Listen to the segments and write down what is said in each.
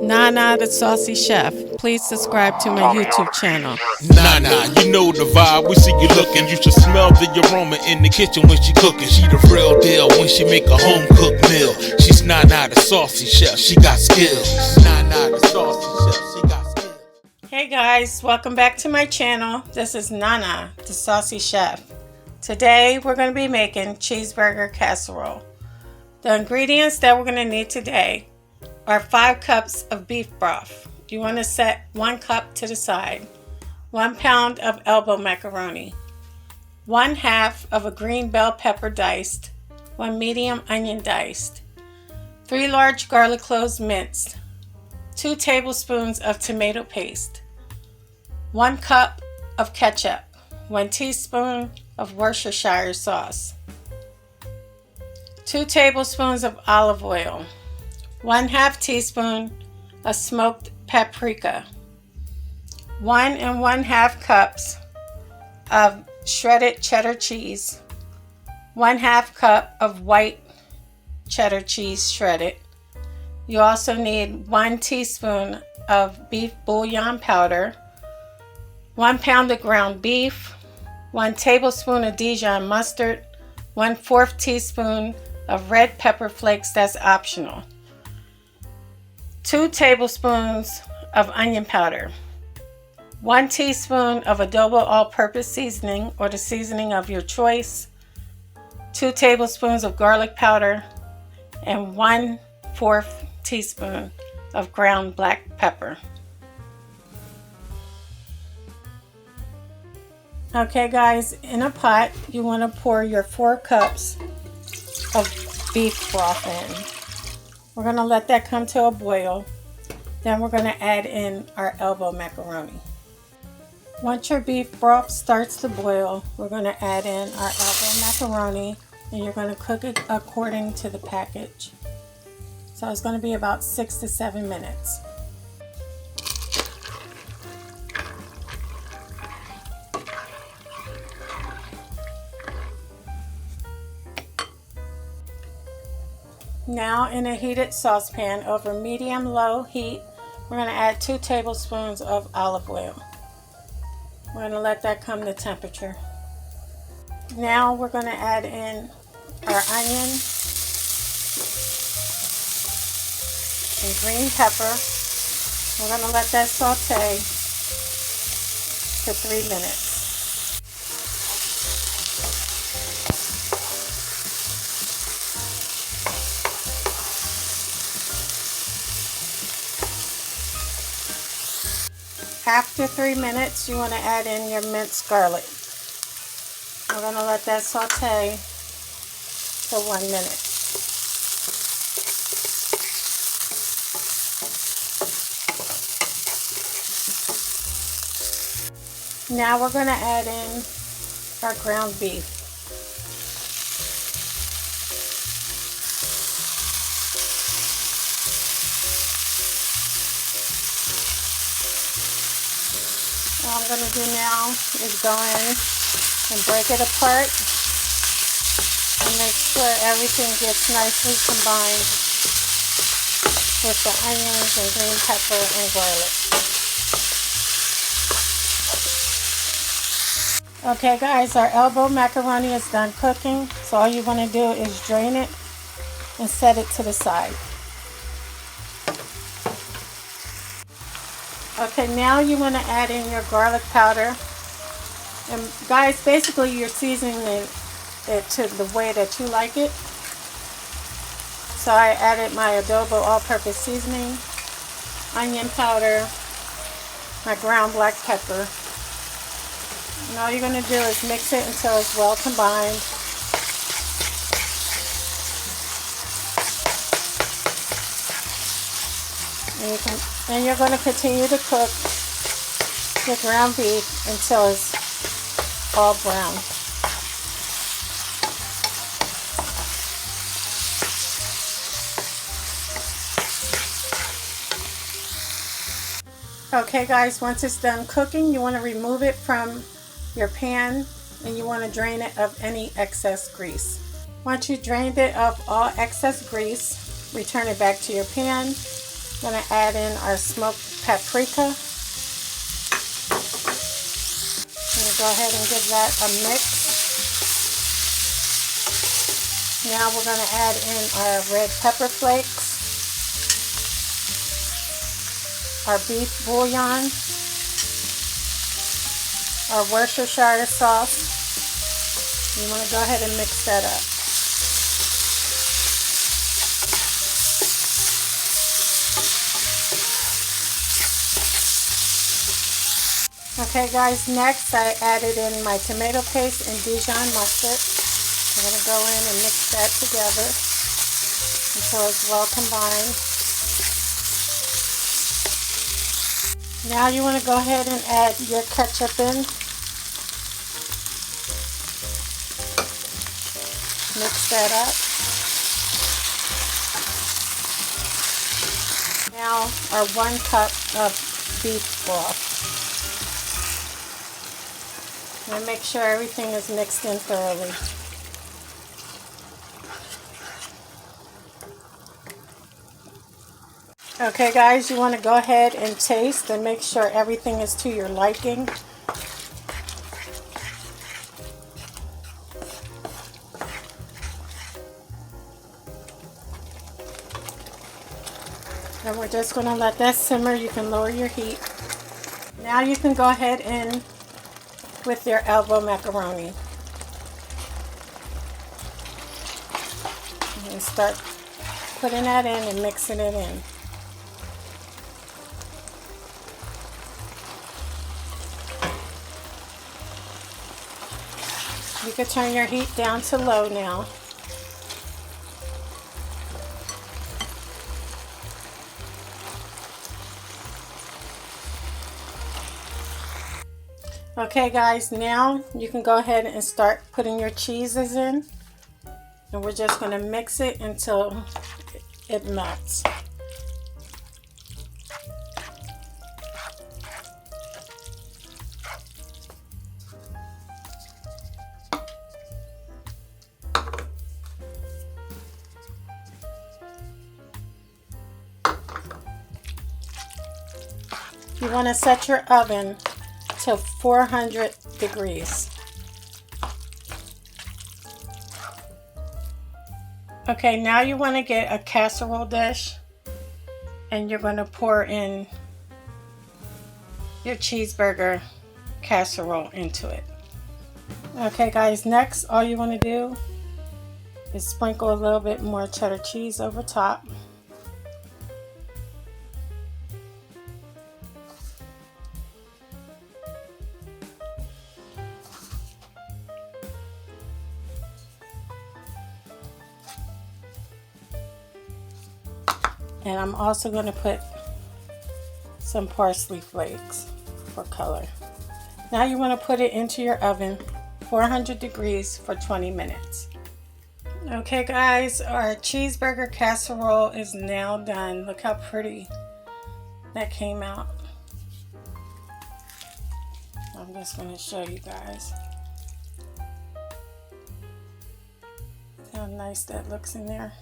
Nana the Saucy Chef. Please subscribe to my YouTube channel. Nana, you know the vibe, we see you looking. You should smell the aroma in the kitchen when she cooking. She the real deal when she make a home cooked meal. She's Nana the Saucy Chef, she got skills. Nana the Saucy Chef, she got skills. Hey guys, welcome back to my channel. This is Nana the Saucy Chef. Today we're going to be making cheeseburger casserole. The ingredients that we're going to need today are 5 cups of beef broth. You want to set 1 cup to the side. 1 pound of elbow macaroni. 1/2 of a green bell pepper diced. 1 medium onion diced. 3 large garlic cloves minced. 2 tablespoons of tomato paste. 1 cup of ketchup. 1 teaspoon of Worcestershire sauce. 2 tablespoons of olive oil. 1/2 teaspoon of smoked paprika. 1 1/2 cups of shredded cheddar cheese. 1/2 cup of white cheddar cheese shredded. You also need 1 teaspoon of beef bouillon powder. 1 pound of ground beef. 1 tablespoon of Dijon mustard. 1/4 teaspoon of red pepper flakes, that's optional. 2 tablespoons of onion powder. 1 teaspoon of adobo all-purpose seasoning or the seasoning of your choice. 2 tablespoons of garlic powder and 1/4 teaspoon of ground black pepper. Okay guys, in a pot you want to pour your 4 cups of beef broth in. We're going to let that come to a boil. Then we're going to add in our elbow macaroni. Once your beef broth starts to boil, we're going to add in our elbow macaroni, and you're going to cook it according to the package. So it's going to be about 6 to 7 minutes. Now in a heated saucepan over medium-low heat, we're going to add 2 tablespoons of olive oil. We're going to let that come to temperature. Now we're going to add in our onion and green pepper. We're going to let that saute for 3 minutes. After 3 minutes, you want to add in your minced garlic. We're going to let that saute for 1 minute. Now we're going to add in our ground beef. What I'm going to do now is go in and break it apart and make sure everything gets nicely combined with the onions and green pepper and garlic. Okay guys, our elbow macaroni is done cooking, so all you want to do is drain it and set it to the side. Okay, now you want to add in your garlic powder. And guys, basically you're seasoning it to the way that you like it. So I added my adobo all-purpose seasoning, onion powder, my ground black pepper. And all you're going to do is mix it until it's well combined. And you're going to continue to cook the ground beef until it's all brown. Okay guys, once it's done cooking, you want to remove it from your pan and you want to drain it of any excess grease. Once you drained it of all excess grease, return it back to your pan I'm going to add in our smoked paprika. I'm going to go ahead and give that a mix. Now we're going to add in our red pepper flakes, our beef bouillon, our Worcestershire sauce. You want to go ahead and mix that up. Okay guys, next I added in my tomato paste and Dijon mustard. I'm going to go in and mix that together until it's well combined. Now you want to go ahead and add your ketchup in. Mix that up. Now our 1 cup of beef broth. And make sure everything is mixed in thoroughly. Okay guys, you want to go ahead and taste and make sure everything is to your liking. And we're just going to let that simmer. You can lower your heat. Now you can go ahead and with your elbow macaroni. And start putting that in and mixing it in. You can turn your heat down to low now. Okay guys, now you can go ahead and start putting your cheeses in, and we're just going to mix it until it melts. You want to set your oven to 400 degrees. Okay, now you want to get a casserole dish and you're going to pour in your cheeseburger casserole into it. Okay guys, next all you want to do is sprinkle a little bit more cheddar cheese over top. And I'm also going to put some parsley flakes for color. Now you want to put it into your oven, 400 degrees for 20 minutes. Okay guys, our cheeseburger casserole is now done. Look how pretty that came out. I'm just going to show you guys how nice that looks in there.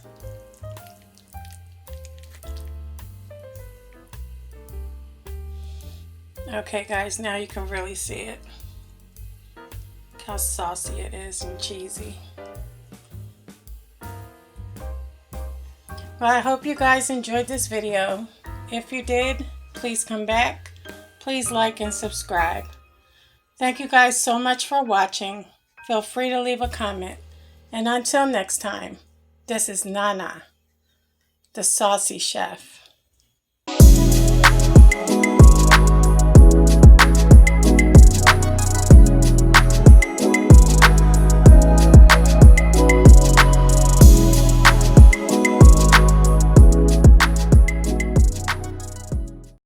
Okay guys, now you can really see it. Look how saucy it is and cheesy. Well, I hope you guys enjoyed this video. If you did, please come back. Please like and subscribe. Thank you guys so much for watching. Feel free to leave a comment. And until next time, this is Nana, the Saucy Chef.